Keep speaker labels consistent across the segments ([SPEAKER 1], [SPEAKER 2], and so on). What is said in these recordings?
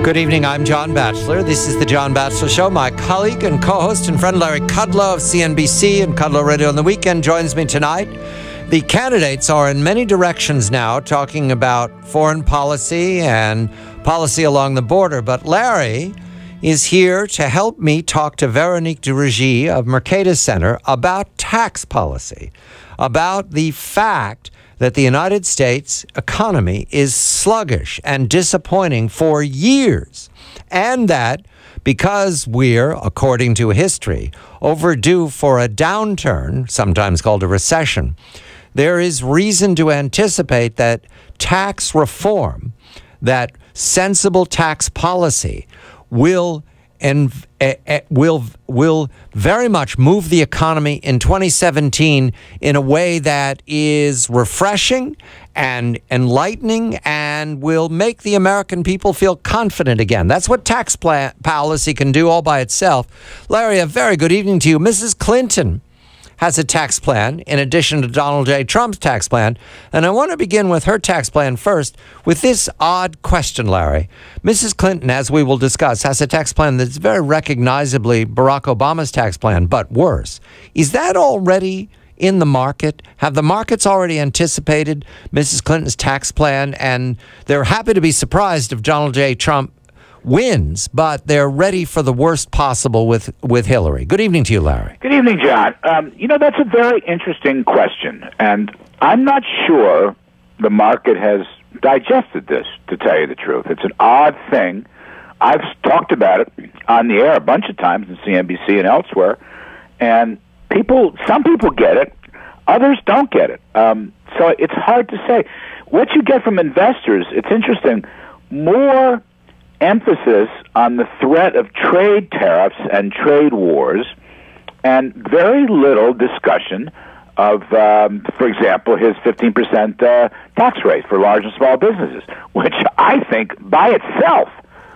[SPEAKER 1] Good evening, I'm John Batchelor. This is The John Batchelor Show. My colleague and co-host and friend Larry Kudlow of CNBC and Kudlow Radio on the Weekend joins me tonight. The candidates are in many directions now, talking about foreign policy and policy along the border. But Larry is here to help me talk to Veronique Durugy of Mercatus Center about tax policy, about the fact that the United States economy is sluggish and disappointing for years, and that because we're, according to history, overdue for a downturn, sometimes called a recession, there is reason to anticipate that tax reform, that sensible tax policy will very much move the economy in 2017 in a way that is refreshing and enlightening and will make the American people feel confident again. That's what tax policy can do all by itself. Larry, a very good evening to you. Mrs. Clinton has a tax plan in addition to Donald J. Trump's tax plan. And I want to begin with her tax plan first with this odd question, Larry. Mrs. Clinton, as we will discuss, has a tax plan that's very recognizably Barack Obama's tax plan, but worse. Is that already in the market? Have the markets already anticipated Mrs. Clinton's tax plan? And they're happy to be surprised if Donald J. Trump wins, but they're ready for the worst possible with Hillary. Good evening to you, Larry.
[SPEAKER 2] Good evening, John. That's a very interesting question, and I'm not sure the market has digested this, to tell you the truth. It's an odd thing. I've talked about it on the air a bunch of times in CNBC and elsewhere, and some people get it, others don't get it. So it's hard to say. What you get from investors, it's interesting, more emphasis on the threat of trade tariffs and trade wars, and very little discussion of, for example, his 15% tax rate for large and small businesses, which I think by itself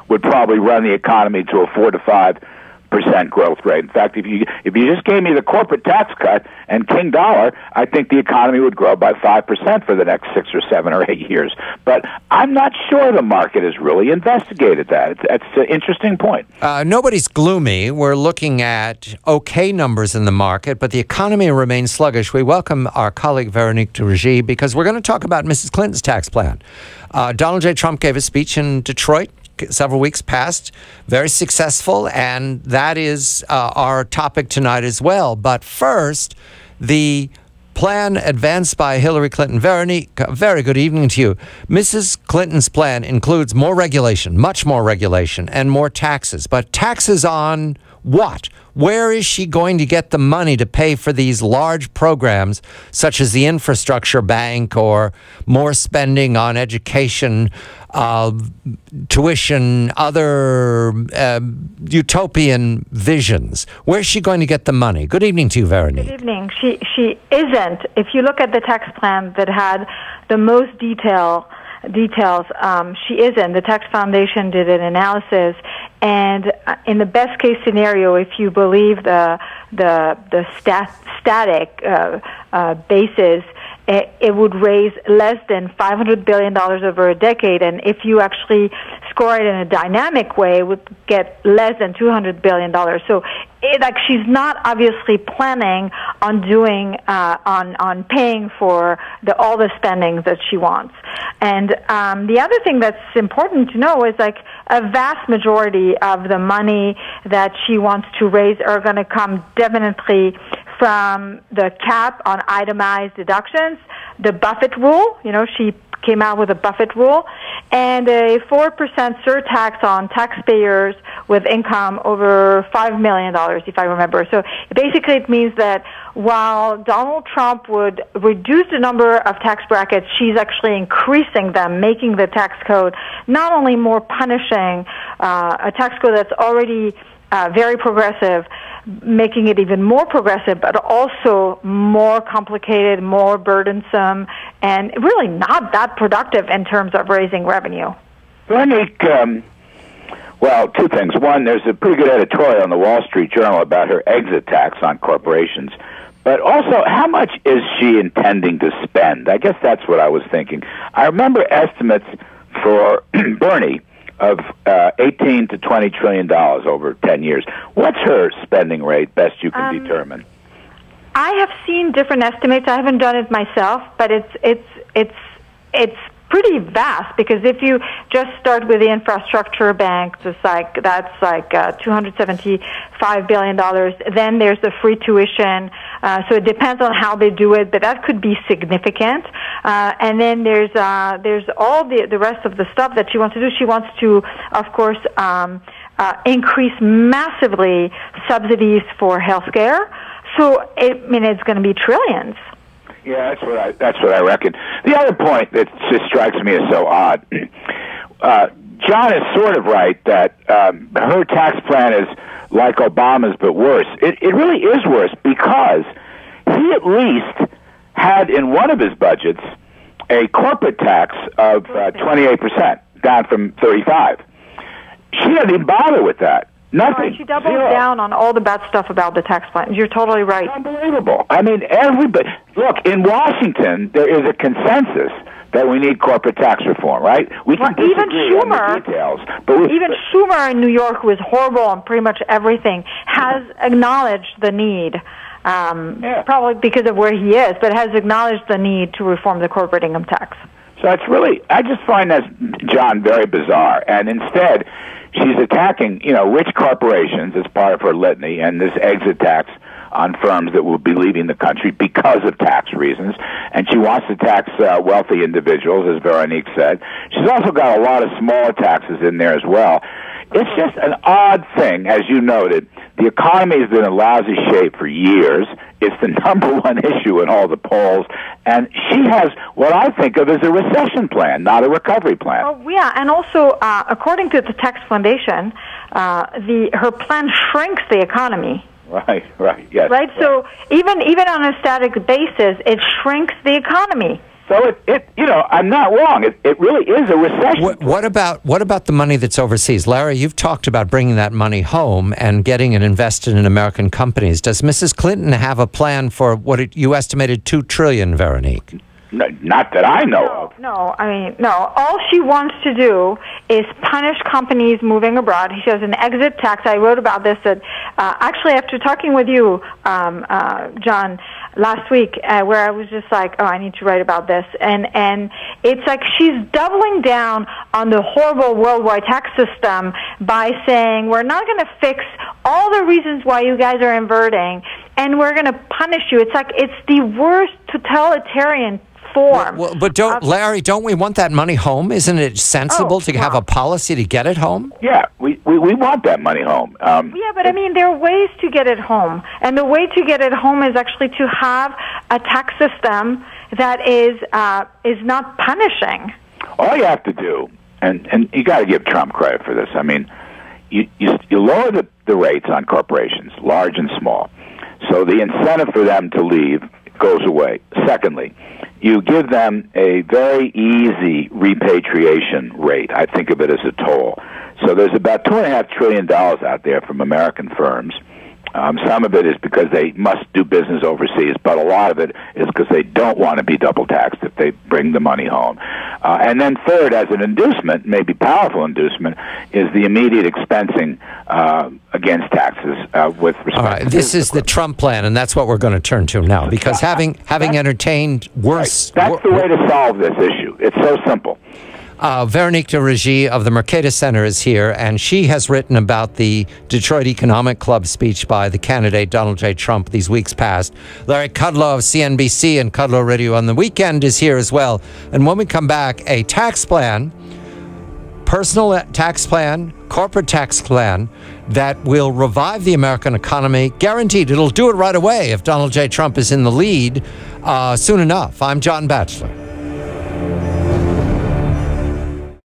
[SPEAKER 2] would probably run the economy to a 4 to 5% growth rate. In fact, if you just gave me the corporate tax cut and King Dollar, I think the economy would grow by 5% for the next 6 or 7 or 8 years. But I'm not sure the market has really investigated that. That's an interesting point.
[SPEAKER 1] Nobody's gloomy. We're looking at okay numbers in the market, but the economy remains sluggish. We welcome our colleague Veronique Durugy because we're going to talk about Mrs. Clinton's tax plan. Donald J. Trump gave a speech in Detroit several weeks past, very successful, and that is our topic tonight as well. But first, the plan advanced by Hillary Clinton. Veronique, very good evening to you. Mrs. Clinton's plan includes more regulation, much more regulation, and more taxes. But taxes on what? Where is she going to get the money to pay for these large programs, such as the infrastructure bank or more spending on education, tuition, other utopian visions? Where's she going to get the money? Good evening to you, Veronique.
[SPEAKER 3] Good evening. She isn't. If you look at the tax plan that had the most details, she isn't. The Tax Foundation did an analysis, and in the best case scenario, if you believe the static basis, it would raise less than $500 billion over a decade, and if you actually score it in a dynamic way, it would get less than $200 billion. So, she's not obviously planning on doing on paying for all the spending that she wants. And the other thing that's important to know is a vast majority of the money that she wants to raise are going to come definitely from the cap on itemized deductions, the Buffett rule. She came out with a Buffett rule, and a 4% surtax on taxpayers with income over $5 million, if I remember. So basically it means that while Donald Trump would reduce the number of tax brackets, she's actually increasing them, making the tax code not only more punishing, a tax code that's already very progressive, making it even more progressive, but also more complicated, more burdensome, and really not that productive in terms of raising revenue.
[SPEAKER 2] Veronique, well, two things. One, there's a pretty good editorial in the Wall Street Journal about her exit tax on corporations. But also, how much is she intending to spend? I guess that's what I was thinking. I remember estimates for Bernie of 18 to 20 trillion dollars over 10 years. What's her spending rate, best you can determine?
[SPEAKER 3] I have seen different estimates. I haven't done it myself, but it's pretty vast, because if you just start with the infrastructure banks, that's like $275 billion. Then there's the free tuition. So it depends on how they do it, but that could be significant. And then there's all the rest of the stuff that she wants to do. She wants to, of course, increase massively subsidies for healthcare. So it's going to be trillions.
[SPEAKER 2] Yeah, that's what I reckon. The other point that just strikes me as so odd, John is sort of right that her tax plan is like Obama's but worse. It really is worse, because he at least had in one of his budgets a corporate tax of 28%, down from 35%. She doesn't even bother with that. Nothing.
[SPEAKER 3] No, she doubled down on all the bad stuff about the tax plan. You're totally right.
[SPEAKER 2] Unbelievable. I mean, everybody. Look, in Washington, there is a consensus that we need corporate tax reform, right? We can disagree on the details, but
[SPEAKER 3] even Schumer in New York, who is horrible on pretty much everything, has acknowledged the need. Probably because of where he is, but has acknowledged the need to reform the corporate income tax.
[SPEAKER 2] So it's really, I just find that, John, very bizarre. And instead, she's attacking, rich corporations as part of her litany, and this exit tax on firms that will be leaving the country because of tax reasons. And she wants to tax wealthy individuals, as Veronique said. She's also got a lot of smaller taxes in there as well. It's just an odd thing, as you noted. The economy has been in lousy shape for years. It's the number one issue in all the polls. And she has what I think of as a recession plan, not a recovery plan.
[SPEAKER 3] Oh, yeah, and also, according to the Tax Foundation, her plan shrinks the economy.
[SPEAKER 2] Right, yes.
[SPEAKER 3] Right, so even on a static basis, it shrinks the economy.
[SPEAKER 2] So I'm not wrong. It really is a recession.
[SPEAKER 1] What about the money that's overseas? Larry, you've talked about bringing that money home and getting it invested in American companies. Does Mrs. Clinton have a plan for what you estimated $2 trillion, Veronique?
[SPEAKER 2] No, not that I know of.
[SPEAKER 3] No. All she wants to do is punish companies moving abroad. She has an exit tax. I wrote about this actually after talking with you, John, last week, where I was just like, I need to write about this. And it's like she's doubling down on the horrible worldwide tax system by saying, we're not going to fix all the reasons why you guys are inverting, and we're going to punish you. It's like it's the worst totalitarian form.
[SPEAKER 1] But Larry, don't we want that money home? Isn't it sensible to have a policy to get it home?
[SPEAKER 2] Yeah, we want that money home.
[SPEAKER 3] But I mean, there are ways to get it home. And the way to get it home is actually to have a tax system that is not punishing.
[SPEAKER 2] All you have to do, and you got to give Trump credit for this, I mean, you lower the rates on corporations, large and small, so the incentive for them to leave goes away. Secondly, you give them a very easy repatriation rate. I think of it as a toll. So there's about $2.5 trillion out there from American firms. Some of it is because they must do business overseas, but a lot of it is because they don't want to be double taxed if they bring the money home. And then third, as an inducement, maybe powerful inducement, is the immediate expensing against taxes with respect.
[SPEAKER 1] All right, this is the Trump plan, and that's what we're going to turn to now, because having entertained worse...
[SPEAKER 2] Right. That's the way to solve this issue. It's so simple.
[SPEAKER 1] Veronique de Régie of the Mercatus Center is here, and she has written about the Detroit Economic Club speech by the candidate Donald J. Trump these weeks past. Larry Kudlow of CNBC and Kudlow Radio on the Weekend is here as well. And when we come back, a tax plan, personal tax plan, corporate tax plan that will revive the American economy. Guaranteed. It'll do it right away if Donald J. Trump is in the lead soon enough. I'm John Batchelor.